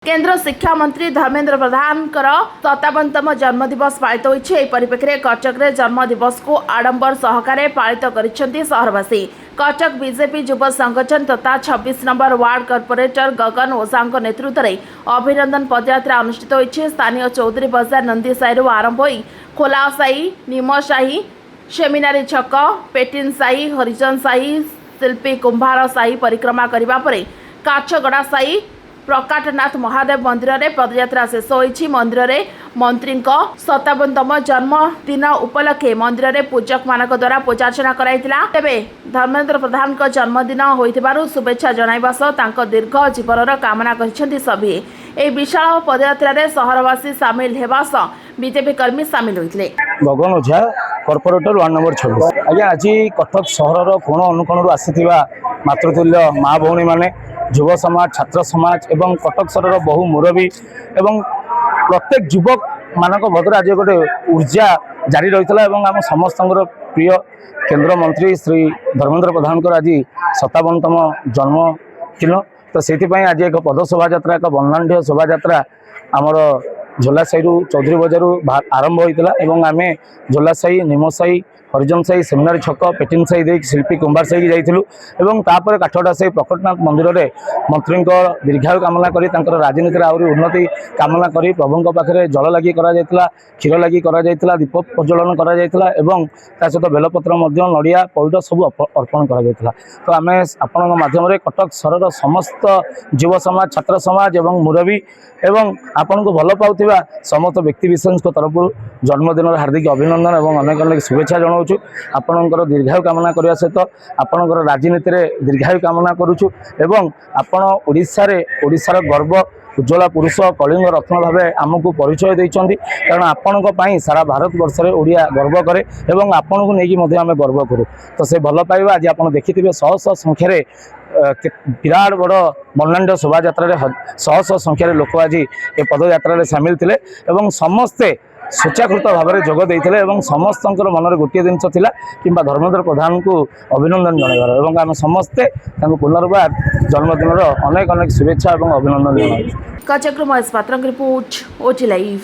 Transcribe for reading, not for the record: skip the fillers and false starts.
केन्द्र शिक्षा मंत्री धर्मेन्द्र प्रधान 57तम जन्मदिवस पालित होइछि। एही परिप्रेक्षी कटक रे जन्मदिवस को आडंबर सहकारे पालित करिसेंति शहरवासी। कटक बीजेपी युव संगठन तथा 26 नंबर वार्ड कॉर्पोरेटर गगन ओझा नेतृत्व में अभिनंदन पदयात्रा अनुष्ठित होइछि। स्थानीय चौधरी बजार नंदी साही आरंभ होई खोला साही, निमसाही, सेमिनारी छक, पेटिन साही, हरिजन साही, शिल्पी कुंभार साही परिक्रमा करिबा परे काछगड़ा साही, प्रकाशनाथ महादेव मंदिर में पदयात्रा शेष होइछि। मंदिर में मंत्री 57तम जन्मदिन उपलक्षे मंदिर में पूजक मानक द्वारा पूजार्चना कराइतिला। तेबे धर्मेन्द्र प्रधान जन्मदिन होइथिबारु शुभेच्छा जणाइबा सह तांको दीर्घ जीवनर कामना करिसेंति सभी। एही विशाल पदयात्रा रे शहरवासी सामिल हेबा सह बीजेपी कर्मी सामिल होइथिले। गगन ओझा कॉर्पोरेटर वार्ड नंबर 26। आज्ञा आज कटक सहर कोण अनुकोणरू आसीथिबा मातृतुल्य माँ भौणी माने, युव समाज, छात्र समाज एवं कटक सहर बहु मुरबी एवं प्रत्येक युवक मानक भद्र आज गोटे ऊर्जा जारी रही है। आम समस्त प्रिय केंद्र मंत्री श्री धर्मेन्द्र प्रधान आज 57तम जन्मदिन। तो से आज एक पद शोभा यात्रा, एक वर्णाढ़ शोभा यात्रा आमर झोला साही चौधरी बजार आरंभ होता है। आम झोला साही, निमसाही, हरिजन साही, सेमिनारी छक, पेटिन साही दे शिल्पी कुंभार साही जाइलु। तापर काठगड़ा साही प्रकटनाथ मंदिर में मंत्री दीर्घायु कामना करी राजनीति आहरी उन्नति कामना करी प्रभु पाखे जल लगी क्षीर लगी दीप प्रज्वलन कर सहित बेलपत्र नड़िया पैठ सब अर्पण कर। तो आम आपण माध्यम कटक सहर समस्त युव समाज, छात्र समाज एवं मुरबी एवं आपण को भल पाउथिबा समस्त व्यक्ति विशेष तरफ जन्मदिन हार्दिक अभिनंदन और अनेक अनेक शुभेच्छा जनाऊँ। आपणकर दीर्घायु कामना करने सहित आपणकर राजनीति में दीर्घायु कामना करुचु एवं आपण ओडिशार गर्व उज्ज्वला पुरुष कलिंग रत्न भाव आमको परिचय देइछन्ति। कारण आपण सारा भारत वर्ष में ओडिया गर्व करे एवं आपण को लेकिन आम गर्व करूँ। तो से भल पाइबा आज आप देखिथे शह शह संख्यार विराट बड़ वर्णाढ़ शोभा यात्रा शह शह संख्यार लोक आज ये पदयात्रा सामिल थे और समस्ते स्वेच्छाकृत भाव में जोग देते और समस्त मन में गोटे जिनस कि धर्मेन्द्र प्रधान को अभिनंदन जनाइबार और आम समस्ते पुनर्बार जन्मदिन अनेक अनेक शुभेच्छा और अभिनंदन जनाइबु। कचक महेश पात्र रिपोर्ट, ओटी लाइव।